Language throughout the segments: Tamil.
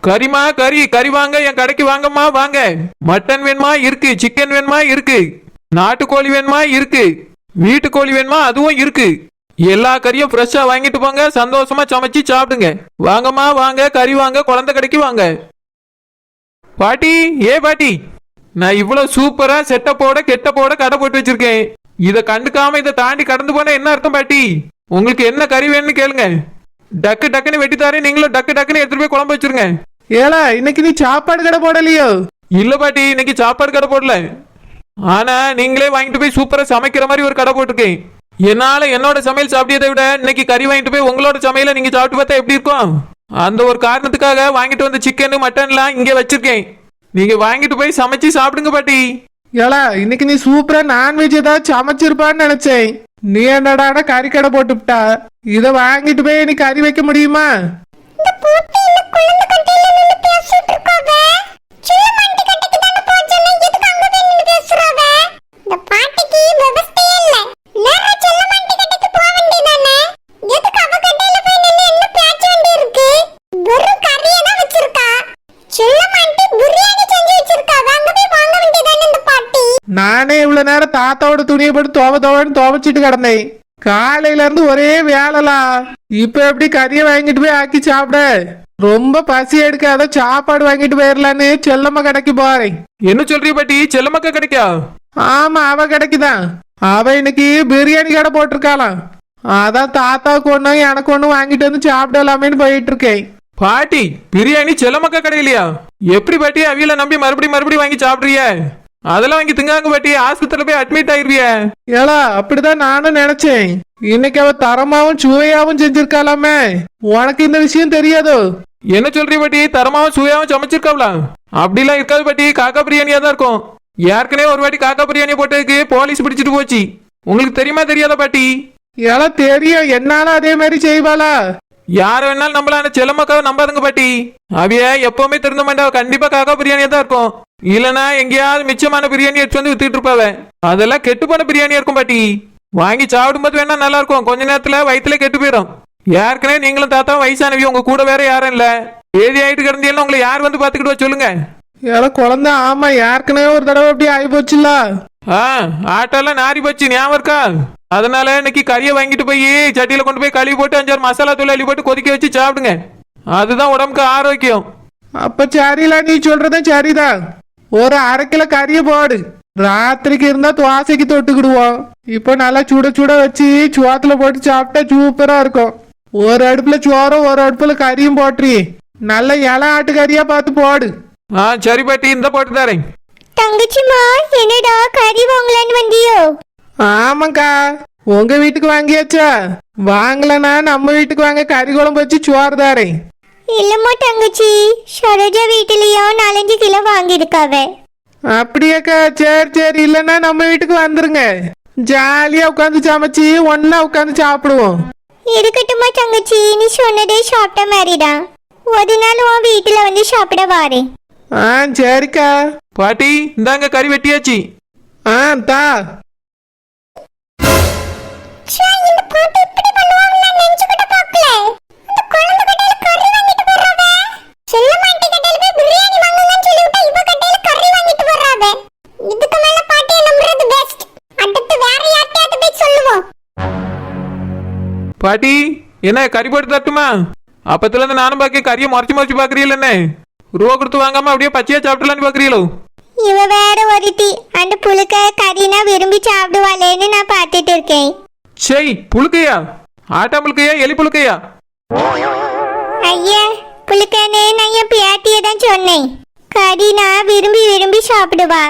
கறிமா கறி கறி வாங்க, என் கடைக்கு வாங்கம்மா வாங்க. மட்டன் வேணுமா இருக்கு, சிக்கன் வேணுமா இருக்கு, நாட்டுக்கோழி வேணுமா இருக்கு, வீட்டுக்கோழி வேணுமா அதுவும் இருக்கு. எல்லா கறியும் ஃப்ரெஷ்ஷா வாங்கிட்டு போங்க, சந்தோஷமா சமைச்சு சாப்பிடுங்க. வாங்கம்மா வாங்க, கறி வாங்க, குழந்தை கடைக்கு வாங்க. பாட்டி, ஏ பாட்டி, நான் இவ்வளவு சூப்பரா செட்டப்போட கெட்டப்போட கடை போட்டு வச்சிருக்கேன். இதை கண்டுக்காம இதை தாண்டி கடந்து போனா என்ன அர்த்தம் பாட்டி? உங்களுக்கு என்ன கறி வேணும்னு கேளுங்க, டக்கு டக்குன்னு வெட்டித்தாரே. நீங்களும் டக்கு டக்குன்னு எடுத்துட்டு போய் குழம்பு வச்சிருங்க. ஏலா, இன்னைக்கு நீ சாப்பாடு கடை போடலையோ? இல்ல பாட்டி, இன்னைக்கு சாப்பாடு கடை போடல. ஆனா நீங்களே வாங்கிட்டு போய் சூப்பரா சமைக்கிற மாதிரி ஒரு கடை போட்டிருக்கேன். என்னால என்னோட சமையல் சாப்பிட்டதை விட இன்னைக்கு கறி வாங்கிட்டு போய் உங்களோட சமையல நீங்க சாப்பிட்டு பார்த்தா எப்படி இருக்கும்? அந்த ஒரு காரணத்துக்காக வாங்கிட்டு வந்த சிக்கன் மட்டன்லாம் இங்க வச்சிருக்கேன். நீங்க வாங்கிட்டு போய் சமைச்சு சாப்பிடுங்க பாட்டி. ஏலா, இன்னைக்கு நீ சூப்பரா நான்வெஜ் ஏதாவது சமைச்சிருப்பான்னு நினைச்சேன். நீ என்னடா கறி கடை போட்டுவிட்டா. இதை வாங்கிட்டு போய் நீ கறி வைக்க முடியுமா? நானே இவ்வளவு நேரம் தாத்தாவோட துணியை போட்டு தோவன்னு துவைச்சிட்டு கிடந்தேன். காலையில இருந்து ஒரே வேலைலாம். இப்ப எப்படி கறியை வாங்கிட்டு போய் ஆக்கி சாப்பிட? ரொம்ப பசி எடுக்காத, சாப்பாடு வாங்கிட்டு போயிடலான்னு செல்லம்மா கடைக்கு போறேன். என்ன சொல்றீ பாட்டி? செல்லம்மாக்கா கிடைக்கா? ஆமா, அவ கடைக்குதான். அவ இன்னைக்கு பிரியாணி கடை போட்டிருக்காளாம். அதான் தாத்தாவுக்கு ஒண்ணு எனக்கு ஒண்ணு வாங்கிட்டு வந்து சாப்பிடலாமேன்னு போயிட்டு இருக்கேன். பாட்டி, பிரியாணி செல்லம்மாக்கா கடையிலையா? எப்படி பாட்டி அவியல நம்பி மறுபடியும் வாங்கி சாப்பிடுறிய? அதெல்லாம் வாங்கி திங்காங்க பாட்டி, ஆஸ்பத்திரியில போய் அட்மிட் ஆயிருவிய. ஏலா, அப்படிதான் நானும் நினைச்சேன். இன்னைக்கு அவ தரமாவும் சுவையாவும் செஞ்சிருக்காளாமே. உனக்கு இந்த விஷயம் தெரியாதோ? என்ன சொல்றீ பாட்டி? தரமாவும் சுவையாவும் சமைச்சிருக்காங்களா? அப்படிலாம் இருக்காது பாட்டி, காக்கா பிரியாணியா தான் இருக்கும். ஏற்கனவே ஒரு வாட்டி காக்கா பிரியாணி போட்டதுக்கு போலீஸ் பிடிச்சிட்டு போச்சு. உங்களுக்கு தெரியுமா தெரியாதா பாட்டி? ஏலா, தெரியும். என்னால அதே மாதிரி செய்வாளா? யார வேணாலும் நம்மளான செல்லம்மாக்காவை நம்பாதுங்க பாட்டி. அவைய எப்பவுமே திருந்த மாட்டாவ, கண்டிப்பா காக்கா பிரியாணியா தான் இருக்கும். இல்லனா எங்கேயாவது மிச்சமான பிரியாணி எடுத்து வந்து வித்துட்டு இருப்பாவ. அதெல்லாம் கெட்டு போன பிரியாணியா இருக்கும் பாட்டி. வாங்கி சாப்பிடும்போது வேணா நல்லா இருக்கும், கொஞ்ச நேரத்துல வயிற்றுல கெட்டு போயிடும். ஏற்கனவே நீங்களும் தாத்தா வயசானவி, உங்க கூட வேற யாரும் இல்ல. ஏதி ஆயிட்டு கிடந்தீங்கன்னா உங்களை யார் வந்து பாத்துக்கிட்டு சொல்லுங்க. ஏலா குழந்தை, ஆமா ஏற்கனவே ஒரு தடவை அப்படி ஆகி போச்சுல. ஆட்டெல்லாம் நாரி போச்சு, ஞாபகம் இருக்கா? அதனால இன்னைக்கு கறியை வாங்கிட்டு போய் சட்டியில கொண்டு போய் கழுவி போட்டு 5-6 மசாலா தூள் அள்ளி போட்டு கொதிக்க வச்சு சாப்பிடுங்க. அதுதான் உடம்புக்கு ஆரோக்கியம். அப்ப சரியில்ல, நீ சொல்றதும் சரிதான். ஒரு 1/2 கிலோ கறியை போடு. ராத்திரிக்கு இருந்தா துவாசைக்கு தொட்டுக்கிடுவோம். இப்போ நல்லா சுட சுட வச்சு சோத்துல போட்டு சாப்பிட்டா சூப்பரா இருக்கும். ஒரு அடுப்புல சோறும் ஒரு அடுப்புல கறியும் போட்டுறி. நல்ல இலை ஆட்டு கறியா பார்த்து போடு. சரி பாட்டி, இந்த போட்டு தரேன். தங்கச்சிமா, என்னடா கறி வாங்கலான்னு வந்தியோ? ஆமாக்கா, உங்க வீட்டுக்கு வாங்கியாச்சா? வாங்கலனா நம்ம வீட்டுக்கு வாங்க, கறி குழம்பு வச்சு சோறு தாரேன். இல்லம்மா தங்கச்சி, சரோஜா வீட்டுலயும் 4-5 கிலோ வாங்கியிருக்காவ. அப்படியாக்கா? சரி சரி, இல்லைன்னா நம்ம வீட்டுக்கு வந்துருங்க. ஜாலியா உட்காந்து சமைச்சு ஒன்னா உட்காந்து சாப்பிடுவோம். இருக்கட்டுமா தங்கச்சி, நீ சொன்னதே சாப்பிட்ட மாதிரிதான். ஒரு நாள் உன் வீட்டுல வந்து சாப்பிட வாரேன். சரிக்கா. பாட்டி, இந்தாங்க கறி வெட்டியாச்சு. தா. பாட்டி, என்ன கறி போட்டு தட்டுமா? அப்பத்துல இருந்து நானும் பாக்க கறியை மறைச்சு பாக்குறீங்கள? என்ன ரூபா கொடுத்து வாங்காம அப்படியே பச்சையா சாப்பிடலான்னு பாக்குறீங்களோ? இவ வேற ஒருத்தி அந்த புழுக்க கறினா விரும்பி சாப்பிடுவாளேன்னு நான் பார்த்துட்டு இருக்கேன். சரி, புழுக்கையா? ஆட்டா புழுக்கையா எலி புழுக்கையா? ஐயா, புழுக்கனே நான் என் பேட்டியை தான் சொன்னேன். கறினா விரும்பி விரும்பி சாப்பிடுவா.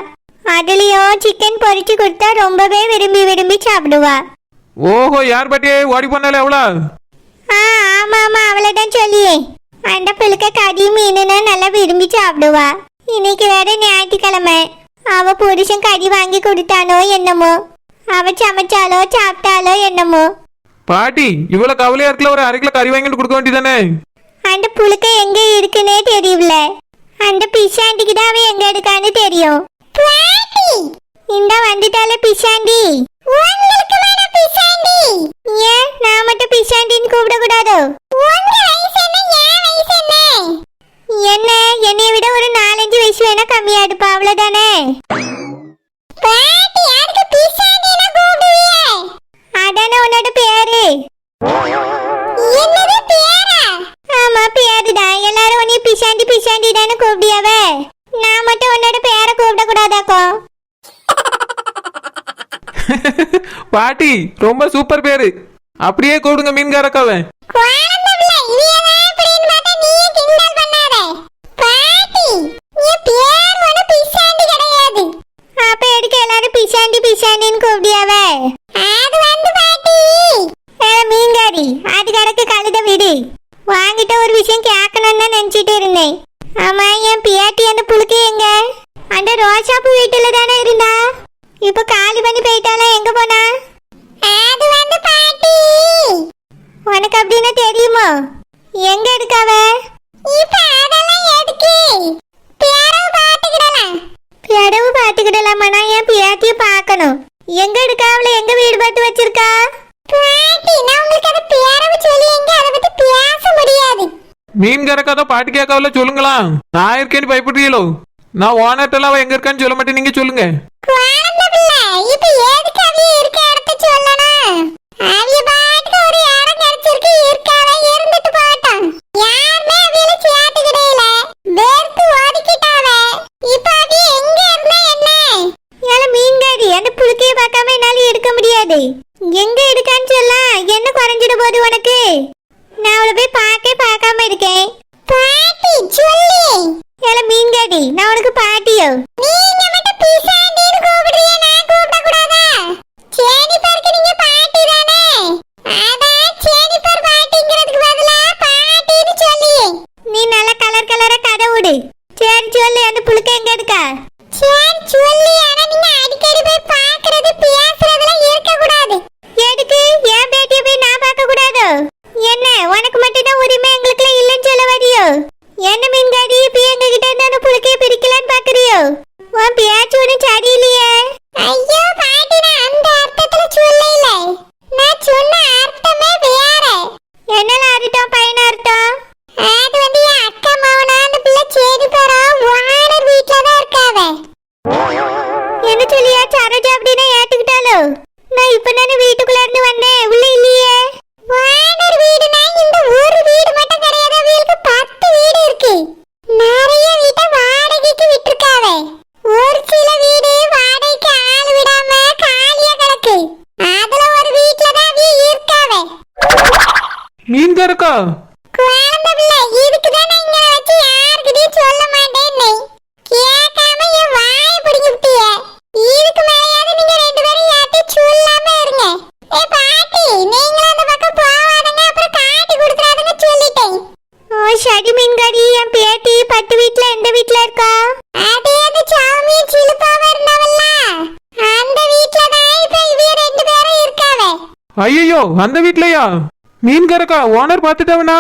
அதுலயும் சிக்கன் பொரிச்சு கொடுத்தா ரொம்பவே விரும்பி சாப்பிடுவா. ஓஹோ, யார் பாட்டியே ஓடி போனாலே அவளா? ஆமா ஆமா, அவளைதான் சொல்லியே. அந்த புழுக்க கறி மீனுன்னா நல்லா விரும்பி சாப்பிடுவா. இன்னைக்கு வேற ஞாயிற்றுக்கிழமை. அவ புருஷன் கறி வாங்கி கொடுத்தானோ என்னமோ, அவ சமைச்சாலோ சாப்பிட்டாலோ என்னமோ. பாட்டி, இவ்வளவு கவலையா இருக்கல, ஒரு 1/2 கிலோ கறி வாங்கிட்டு கொடுக்க வேண்டியதானே? அந்த புழுக்க எங்க இருக்குன்னே தெரியல. அந்த பிஷாண்டிக்கு தான் அவ எங்க இருக்கான்னு தெரியும். இந்த வந்துட்டால பிஷாண்டி. ஏன் நான் மட்டும் பிஷாண்டின்னு கூப்பிட கூடாதோ? என்ன பாட்டி ரொம்ப சூப்பர் பேரு. அப்படியே கூடுங்க மீன்காரக்காவை. குழந்தை பிள்ளை, இவையெல்லாம் இப்படின்னு பார்த்தா நீயே கிண்டல் பண்ணாத. பாட்டி, என் பேர் ஒண்ணும் பிசாண்டி கிடையாது. அப்ப எதுக்கு எல்லாரும் பிசாண்டி பிசாண்டின்னு கூப்பிடியாவே? அது வந்து பாட்டி, மீன்காரி அது கிடக்கு கழுத விடு. வாங்கிட்ட ஒரு விஷயம் கேட்கணும்னு தான் நினைச்சிட்டு இருந்தேன். ஆமா, என் பியாட்டி அந்த புழுக்கு எங்க? அந்த ரோசாப்பு வீட்டுல தானே இருந்தா. இப்ப காலி பண்ணி போயிட்டாளா? எங்க போனா? அது வந்து பாட்டி, உனக்கு அப்படின்னா தெரியுமோ? எங்க இருக்காவ? இப்ப அதெல்லாம் எதுக்கு? பேரவு பாத்துக்கிடலாம். பேரவு பாத்துக்கிடலாமா? நான் என் பியாட்டிய பார்க்கணும். எங்க இருக்கா? அவளை எங்க வீடு பார்த்து வச்சிருக்கா? பாட்டி, நான் உங்களுக்கு அதை பேரவு சொல்லி எங்க அதை பத்தி பேச முடியாது. மீன்காரக்கா பாட்டி கேட்கவில்ல, சொல்லுங்களா? நான் இருக்கேன்னு பயப்படுறீங்களோ? நான் ஓனர்ட்டெல்லாம் அவ எங்க இருக்கான்னு சொல்ல மாட்டேன், நீங்க சொல்லுங்க. குழந்தை பிள்ளை, இப்ப எதுக்கு அவிய இருக்க இடத்த சொல்லணும்? அவிய பாட்டுக்கு ஒரு இடம் கிடைச்சிருக்கு, இருக்காவே இருந்துட்டு போட்டோம். யாருமே அவியல சேர்த்துக்கிடையில, வெறுத்து ஒதுக்கிட்டாவே. இப்ப அவிய எங்க இருந்தா என்ன? ஏல மீன்காரி, அந்த புழுக்கைய பார்க்காம என்னால இருக்க முடியாது. எங்க இருக்கான்னு சொல்ல, என்ன குறைஞ்சிட போது உனக்கு? நான் அவளை போய் பார்க்காம இருக்கேன். பாட்டி சொல்லி. ஏல மீன்காரி, நான் உனக்கு பாட்டியோ? நீங்க மட்டும் பிசாண்டின்னு கூப்பிடுறீங்க, நான் கூப்பிட கூடாதா? சேனிப்பருக்கு நீங்க பாட்டி தானே? அதான் சேனிப்பர் பாட்டிங்கிறதுக்கு பதிலா பாட்டின்னு சொல்லி. நீ நல்ல கலர் கலரா கதை விடு. சரி சொல்லு, அந்த புழுக்க எங்க இருக்கா? சரி சொல்லி. ஆனா நீங்க அடிக்கடி போய் பாக்குறது பேசுறதெல்லாம் இருக்க கூடாது. எதுக்கு? என் பேட்டியை போய் நான் பார்க்க கூடாதோ? என்ன உனக்கு மட்டும்தான் உரிமை, எங்களுக்குலாம் இல்லைன்னு சொல்ல வரிയോ? என்ன மீன்காரி, இப்ப எங்க கிட்ட இருந்து அந்த புழுக்கைய பிரிக்கலான்னு பாக்குறியோ? உன் பேச்சு ஒன்றும் சரியில்லையே. ஐயோ பாட்டி, நான் அந்த அர்த்தத்துல சொல்லல. நான் சொன்ன அர்த்தமே வேற. என்னல அர்த்தம்? பையன அர்த்தம்? அது வந்து என் அக்கா மவனா அந்த பிள்ளை சேதி போறா ஓனர் வீட்டுல தான் இருக்காவே. என்ன சொல்லியா? சரோஜா அப்படின்னா ஏத்துக்கிட்டாலோ? நான் இப்ப நானே வீட்டுக்குள்ள இருந்து வந்தேன், உள்ள இல்லையே. ஓனர் வீடுனா இந்த ஒரு வீடு மட்டும் கிடையாது, அவங்களுக்கு 10 வீடு இருக்கு. நிறைய வீட்டை வாடகைக்கு விட்டுருக்காவே. ஒரு சில வீடு வாடகைக்கு ஆள் விடாம காலியா கிடக்கு. அதுல ஒரு வீட்டுல தான் அவிய இருக்காவே. மீன்காரக்கா குழந்தை பிள்ளை, இதுக்கு தான் நான் இங்க வச்சு யாருக்கிட்டையும் சொல்ல மாட்டேன்னு கேட்காம என் வாயை பிடிங்கிட்டிய. இதுக்கு மேலேயாவது நீங்க 2 பேரும் யார்ட்டையும் சொல்லாம இருங்க. ஏ பாட்டி, நீங்களும் அந்த பக்கம் போவாதங்க, அப்புறம் காட்டி கொடுத்துறாதங்க சொல்லிட்டேன். ஓ சரி மீன்காரி, என் பேட்டி 10 வீட்ல எந்த வீட்ல இருக்கா? அதே அந்த சாமியும் சிலுப்பாவ இருந்தாவல்ல, அந்த வீட்ல தான் இப்ப இவங்க 2 பேரும் இருக்காவே. ஐயோ, அந்த வீட்லயா? மீன்காரக்கா ஓனர் பார்த்துட்டவனா?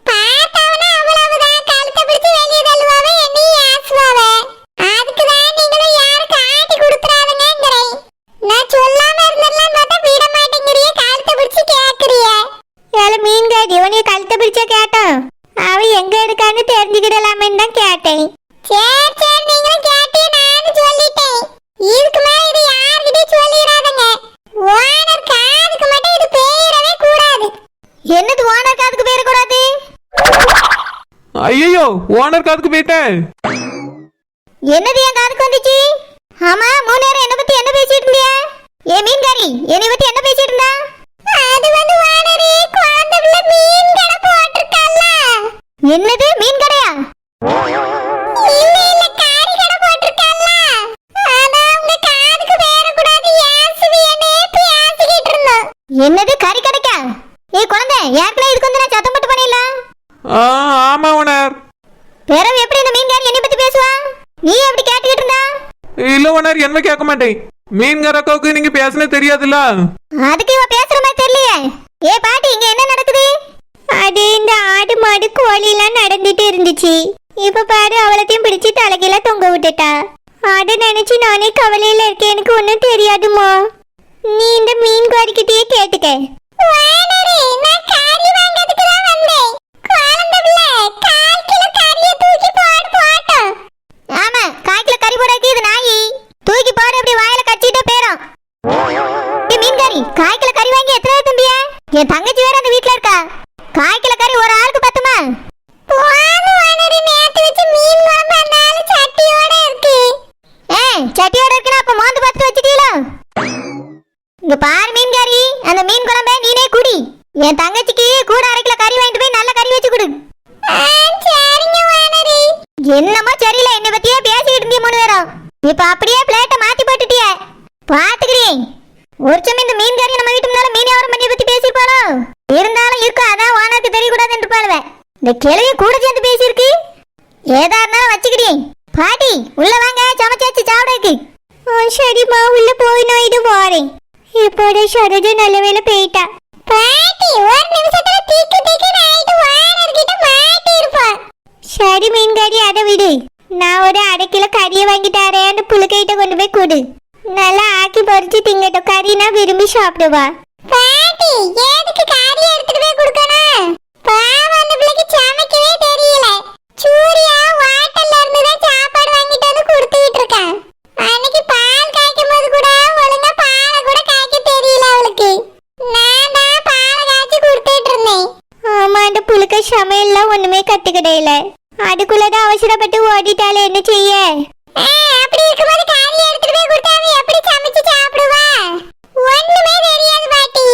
பாத்தவனா அவ்வளவுதான், கழுத்தை பிடிச்சு வெளியே தள்ளுவாவே, என்னையும் ஏசுவாவே. அதுக்கு தான் நீங்களும் யாரும் காட்டி கொடுத்துறாதங்கங்கிறேன். நான் சொல்லாம இருந்தெல்லாம் பார்த்தா விட மாட்டேங்கிறியே, கழுத்தை பிடிச்சு கேக்குறிய. ஏல மீன்காரி, உன்னைய கழுத்தை பிடிச்சா கேட்டோம். அவ எங்க இருக்கான்னு தெரிஞ்சுக்கிடலாமேன்னு தான் கேட்டேன். சரி சரி, நீங்களும் கேட்டே, நானும் சொல்லிட்டேன். இதுக்கு மேல இது யார்கிட்டயும் சொல்லிடாதங்க. ஓனர் காதுக்கு மட்டும் இது பேரவே கூடாது. என்னது ஓனர் காதுக்கு பேர கூடாது? ஐயோ, ஓனர் காதுக்கு போயிட்டேன். என்னது என் காதுக்கு வந்துச்சு? ஆமா, 3 நேரம் என்ன பத்தி என்ன பேசிட்டு இருந்தியா? ஏ மீன்காரி, என்னை பத்தி என்ன பேசிட்டு இருந்தா? அது வந்து ஓனரே குழந்தை பிள்ளை மீன் கடை போட்டிருக்கல்ல. என்னது மீன் கடையா? இல்ல இல்ல, காரி கடை போட்டிருக்கல்ல. அதான் உங்க காதுக்கு பேர கூடாது, ஏசுவியனே பேசிக்கிட்டு இருந்தோம். என்னது கறி கடைக்கா? ஏ குழந்தை, யாருக்குள்ள இதுக்கு வந்து நான் சத்தம் போட்டு பண்ணிடலாம். ஆமா ஓனர். பிறகு எப்படி இந்த மீன்காரி என்னை பத்தி பேசுவா? நீ எப்படி கேட்டுக்கிட்டு இருந்தா? இல்ல ஓனர், என்ன கேட்க மாட்டேன். மீன்காரக்காவுக்கு நீங்க பேசுனது தெரியாதுல்ல? அதுக்கு இவ பேசுற மாதிரி தெரியலையே. ஏ பாட்டி, இங்க என்ன நடக்குது? அது இந்த ஆடு மாடு கோழி எல்லாம் நடந்துட்டு இருந்துச்சு. இப்ப பாரு, அவளத்தையும் பிடிச்சு தலைகீழ தொங்க விட்டுட்டா. ஆடு நினைச்சு நானே கவலையில இருக்கேன், எனக்கு ஒண்ணும் தெரியாதுமா. நீ இந்த மீன் காரிக்கிட்டே கேட்டுக்க. ஆமா, 1/4 கிலோ கறி போடாக்கி இது நாயி. தூக்கி போடு, அப்படி வாயில கச்சிட்டே பேரும். மீன்காரி, 1/4 கிலோ கறி வாங்கி எத்தனை தம்பியா? என் தங்கச்சி வேற அந்த வீட்ல இருக்கா. 1/4 கிலோ கறி ஒரு ஆளுக்கு பத்துமா? சட்டியோட இருக்குன்னா அப்ப மோந்து பார்த்து வச்சுட்டீங்களா? இங்க பாரு என்னமோ சரியில்லை, என்னை பத்தியே பேசிக்கிட்டு இருந்தீங்க 3 பேரும். இப்ப அப்படியே பிளேட்டை மாத்தி போட்டுட்டிய. பாத்துக்கிறேன். ஒரு சமயம் இந்த மீன்காரி நம்ம வீட்டு முன்னால மீன் வியாபாரம் பண்ணி பத்தி பேசிருப்பாளோ? இருந்தாலும் இருக்கும், அதான் ஓனருக்கு தெரியக்கூடாது என்று பாடுவ. இந்த கிளைய கூட சேர்ந்து பேசியிருக்கு. ஏதா இருந்தாலும் வச்சுக்கிறேன். பாட்டி உள்ள வாங்க, சமைச்சாச்சு சாப்பிடக்கு. சரிம்மா, உள்ள போய் நான் இது போறேன். இப்போட சரோஜா நல்ல வேலை போயிட்டா. பாட்டி ஒரு நிமிஷத்துல தீக்கு தீக்கு ஆயிட்டு ஓனர்கிட்ட மாட்டி இருப்பா. சரி மீன்காரி, அதை விடு. நான் ஒரு 1/2 கிலோ கறியை வாங்கி தரேன்னு புழுக்கையிட்ட கொண்டு போய் கொடு. நல்லா ஆக்கி பொரிச்சு திங்கட்டும். கறினா விரும்பி சாப்பிடுவா. பாட்டி எதுக்கு கறி எடுத்துட்டு போய் கொடுக்கணும்? பாவம், அந்த பிள்ளைக்கு சமைக்கவே தெரியல. சூர்யா ஹோட்டல்ல இருந்து தான் சாப்பாடு வாங்கிட்டு வந்து கொடுத்துட்டு இருக்கான். அன்னைக்கு பால் காய்க்கும் போது கூட ஒழுங்கா பாலை கூட காய்க்க தெரியல அவளுக்கு. நான் தான் பாலை காய்ச்சி கொடுத்துட்டு இருந்தேன். ஆமா, அந்த புழுக்க சமையல்லாம் ஒண்ணுமே கத்துக்கிடையில. அதுக்குள்ளதான் அவசரப்பட்டு ஓடிட்டாலே என்ன செய்ய? அப்படி இருக்கும்போது கறி எடுத்துட்டு போய் கொடுத்தா எப்படி சமைச்சு சாப்பிடுவா? ஒண்ணுமே தெரியாது பாட்டி.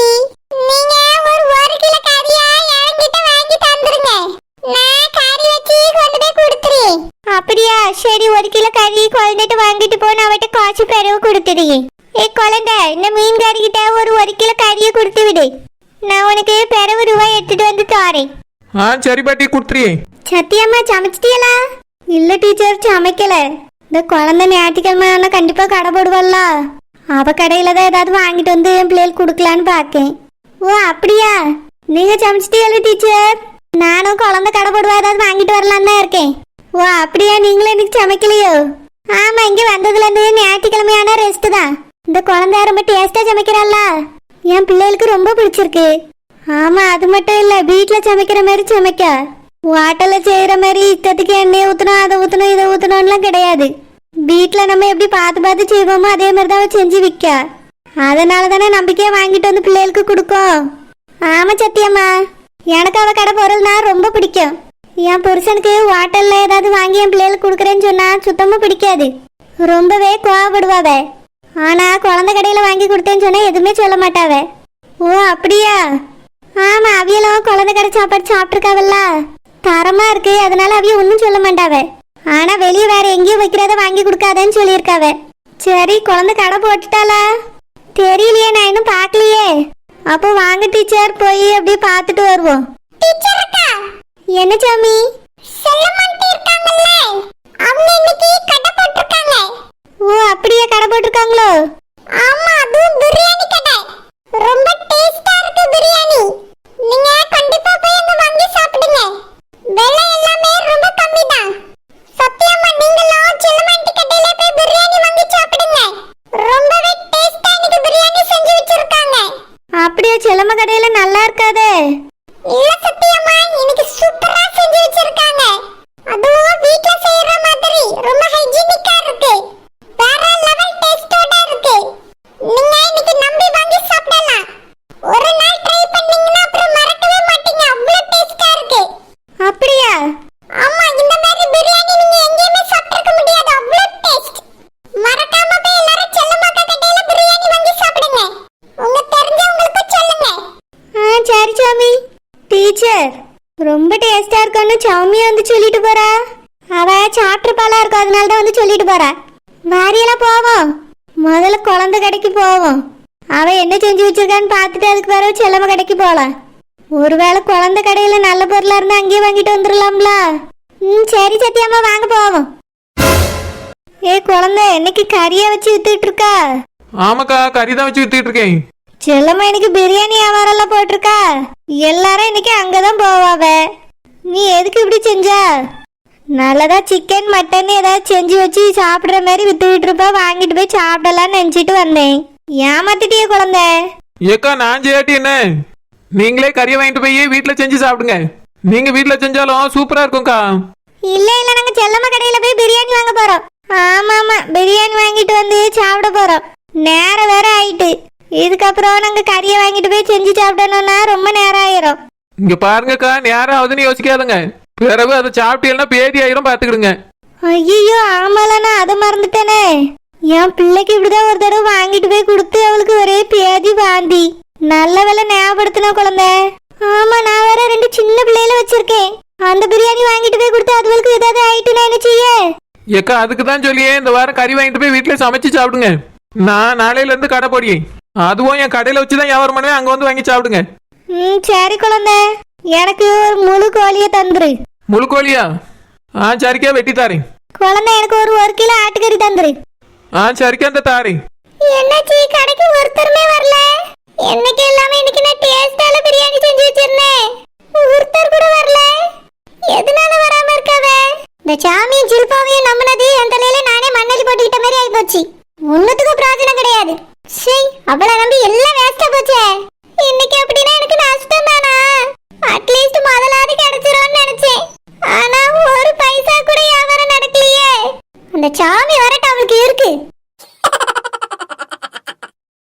நீங்க ஒரு 1 கிலோ கறியா என்கிட்ட வாங்கி தந்துருங்க. நான் கறி வச்சு கொண்டு போய் கொடுத்துறேன். அப்படியா? சரி, 1 கிலோ கறி குழந்தைட்டு வாங்கிட்டு போன அவட்ட காசு பெறவு கொடுத்துறேன். குழந்தை, இந்த மீன்காரி கிட்ட ஒரு 1 கிலோ கறியை கொடுத்து விடு. நான் உனக்கு பெறவு ரூபாய் எடுத்துட்டு வந்து தாரேன். சரி பாட்டி, கொடுத்துறியே. சத்தியம்மா, சமைச்சிட்டியலா? இல்ல டீச்சர், சமைக்கல. இந்த குழந்தை ஞாயிற்றுக்கிழமை ஆனா கண்டிப்பா கடை போடுவாள்ல, அவ கடையில தான் ஏதாவது வாங்கிட்டு வந்து என் பிள்ளைகளுக்கு கொடுக்கலான்னு பாக்கேன். ஓ அப்படியா? நீங்க சமைச்சிட்டியல டீச்சர்? நானும் குழந்தை கடை போடுவா ஏதாவது வாங்கிட்டு வரலான்னு தான் இருக்கேன். ஓ அப்படியா? நீங்களும் இன்னைக்கு சமைக்கலையோ? ஆமா, இங்க வந்ததுல இருந்து ஞாயிற்றுக்கிழமையான ரெஸ்ட் தான். இந்த குழந்தை ரொம்ப டேஸ்டா சமைக்கிறாள்ல, என் பிள்ளைகளுக்கு ரொம்ப பிடிச்சிருக்கு. ஆமா, அது மட்டும் இல்ல, வீட்டுல சமைக்கிற மாதிரி சமைக்க. ஹோட்டல்ல செய்யற மாதிரி இஷ்டத்துக்கு எண்ணெய் ஊத்தணும், அதை ஊத்தணும், இதை ஊத்தணும்லாம் கிடையாது. வீட்டுல நம்ம எப்படி பார்த்து பார்த்து செய்வோமோ அதே மாதிரி தான் செஞ்சு விற்க. அதனால தானே நம்பிக்கையா வாங்கிட்டு வந்து பிள்ளைகளுக்கு கொடுக்கும். ஆமா சத்தியம்மா, எனக்கு அவ கடை பொருள்னா ரொம்ப பிடிக்கும். என் புருஷனுக்கு ஹோட்டல்ல ஏதாவது வாங்கி என் பிள்ளைகளுக்கு கொடுக்குறேன்னு சொன்னா சுத்தமா பிடிக்காது, ரொம்பவே கோவப்படுவாவ. ஆனா குழந்தை கடையில வாங்கி கொடுத்தேன்னு சொன்னா எதுவுமே சொல்ல மாட்டாவ. ஓ அப்படியா? ஆமா, அவியலும் குழந்தை கடை சாப்பாடு சாப்பிட்டுருக்காவல்ல, தரமா இருக்கு, அதனால அவிய ஒன்னும் சொல்ல மாட்டாவ. ஆனா வெளியே வேற எங்கேயும் வைக்கிறத வாங்கி கொடுக்காதன்னு சொல்லியிருக்காவ. சரி, குழந்தை கடை போட்டுட்டாளா? தெரியலையே, நான் இன்னும் பார்க்கலையே. அப்போ வாங்க டீச்சர், போய் அப்படியே பார்த்துட்டு வருவோம். என்ன சாமி? ஓ அப்படியே கடை போட்டிருக்காங்களோ? ஆமா, அதுவும் பிரியாணி கடை. ரொம்ப டேஸ்டா இருக்கு பிரியாணி. நீங்க கண்டிப்பா போய் அங்க வாங்கி சாப்பிடுங்க. விலை எல்லாமே ரொம்ப கம்மி தான். சத்தியமா நீங்களும் செல்லமாண்டி கடையில போய் பிரியாணி வாங்கி சாப்பிடுங்க. ரொம்பவே டேஸ்டா இன்னைக்கு பிரியாணி செஞ்சு வச்சிருக்காங்க. அப்படியே செல்லம்மா கடையில நல்லா இருக்காதே? இல்ல சத்தியமா, இன்னைக்கு சூப்பரா செஞ்சு வச்சிருக்காங்க. அதுவும் வீட்ல செய்யற மாதிரி ரொம்ப ஹைஜீனிக்கா இருக்கு. வேற லெவல் டேஸ்டோட இருக்கு. நீங்க இன்னைக்கு நம்பி வாங்கி சாப்பிடலாம். ஒரு நாள் ட்ரை பண்ணீங்கன்னா அப்புறம் மறக்கவே மாட்டீங்க, அவ்வளவு டேஸ்டா இருக்கு. அப்படியா? ஆமா, இந்த மாதிரி பிரியாணி நீங்க எங்கேயுமே சாப்பிட்டிருக்க முடியாது, அவ்வளவு டேஸ்ட். மறக்காம போய் எல்லாரும் செல்லமாக்கா கடையில பிரியாணி வாங்கி சாப்பிடுங்க. உங்க தெரிஞ்சவங்களுக்கு சொல்லுங்க. சரி சாமி. டீச்சர், ரொம்ப டேஸ்டா இருக்குன்னு சாமி வந்து சொல்லிட்டு போறா. அவ சாப்பிட்டுப்பாளா இருக்கும், அதனால தான் வந்து சொல்லிட்டு போறா. வாரியெல்லாம் போவோம், முதல்ல குழந்தை கடைக்கு போவோம். அவ என்ன செஞ்சு வச்சிருக்கான்னு பார்த்துட்டு அதுக்கு பிறகு செல்லம்மா கடைக்கு போகலாம். ஒருவேளை குழந்தை கடையில நல்ல பொருளா இருந்தா அங்கேயே வாங்கிட்டு வந்துடலாம்ல. சரி சத்தியம்மா, வாங்க போவோம். குழந்தை, இன்னைக்கு கறியா வச்சு வித்துட்டு இருக்கா? ஆமாக்கா, கறி தான் வச்சு வித்துட்டு இருக்கேன். செல்லம்மா இன்னைக்கு பிரியாணி வியாபாரம் எல்லாம் போட்டிருக்கா. எல்லாரும் இன்னைக்கு அங்கதான் போவாவ. நீ எதுக்கு இப்படி செஞ்சா? நல்லதா சிக்கன் மட்டன் ஏதாவது செஞ்சு வச்சு சாப்பிடுற மாதிரி வித்துக்கிட்டு இருப்பா, வாங்கிட்டு போய் சாப்பிடலாம்னு நினைச்சிட்டு வந்தேன். ஏமாத்திட்டிய குழந்தை. ஏக்கா, நான் செய்யாட்டி என்ன? நீங்களே கறியை வாங்கிட்டு போய் வீட்டுல செஞ்சு சாப்பிடுங்க. நீங்க வீட்டுல செஞ்சாலும் சூப்பரா இருக்கும்க்கா. இல்ல இல்ல, நாங்க செல்லம்மா கடையில போய் பிரியாணி வாங்க போறோம். ஆமா ஆமா, பிரியாணி வாங்கிட்டு வந்து சாப்பிட போறோம். நேரம் வேற ஆயிட்டு. இதுக்கப்புறம் நாங்க கறியை வாங்கிட்டு போய் செஞ்சு சாப்பிடணும்னா ரொம்ப நேரம் ஆயிரும். இங்க பாருங்கக்கா, நேரம் ஆகுதுன்னு யோசிக்காதுங்க. பிறகு அதை சாப்பிட்டீங்கன்னா பேதி ஆயிரும், பாத்துக்கிடுங்க. ஐயோ ஆமால, நான் அதை மறந்துட்டேனே. என் பிள்ளைக்கு இப்படிதான் ஒரு தடவை வாங்கிட்டு போய் கொடுத்து அவளுக்கு ஒரே பேதி வாந்தி. நல்ல வேலை ஞாபகப்படுத்தின குழந்தை. ஆமா, நான் வேற 2 சின்ன பிள்ளைகள வச்சிருக்கேன். அந்த பிரியாணி வாங்கிட்டு போய் கொடுத்து அதுகளுக்கு ஏதாவது ஆயிட்டுனா என்ன செய்ய? ஏக்கா அதுக்கு தான் சொல்லியே இந்த வாரம் கறி வாங்கிட்டு போய் வீட்டுல சமைச்சு சாப்பிடுங்க. நான் நாளையில இருந்து கடை போடியே, அதுவும் என் கடையில வச்சுதான் வியாபாரம் பண்ணுவேன், அங்க வந்து வாங்கி சாப்பிடுங்க. சரி குழந்தை, எனக்கு ஒரு முழு கோழியை தந்துரு. முழு கோழியா? சரிக்கா வெட்டி தாரேன். குழந்தை எனக்கு ஒரு கிலோ ஆட்டுக்கறி தந்துரு. சரிக்கா அந்த தாரேன். என்னாச்சு கடைக்கு ஒருத்தருமே வரல? என்னைக்கு எல்லாமே இன்னைக்கு நான் டேஸ்டால பிரியாணி செஞ்சு வச்சிருந்தேன், ஒருத்தர் கூட வரல. எதனால வராம இருக்காவ? இந்த சாமியும் சில்பாவையும் நம்பினது என் தலையில நானே மண்ணலி போட்டுக்கிட்ட மாதிரி ஆயி போச்சு. ஒன்னுத்துக்கும் பிராஜனம் கிடையாது. சரி அவளை நம்பி எல்லாம் வேஸ்டா போச்சே. இன்னைக்கு அப்படின்னா எனக்கு நஷ்டம் தானா? அட்லீஸ்ட் முதலாவது கிடைச்சிரும்னு நினைச்சேன். ஆனா ஒரு பைசா கூட வியாபாரம் நடக்கலையே. அந்த சாமி வரட்டு அவளுக்கு இருக்கு.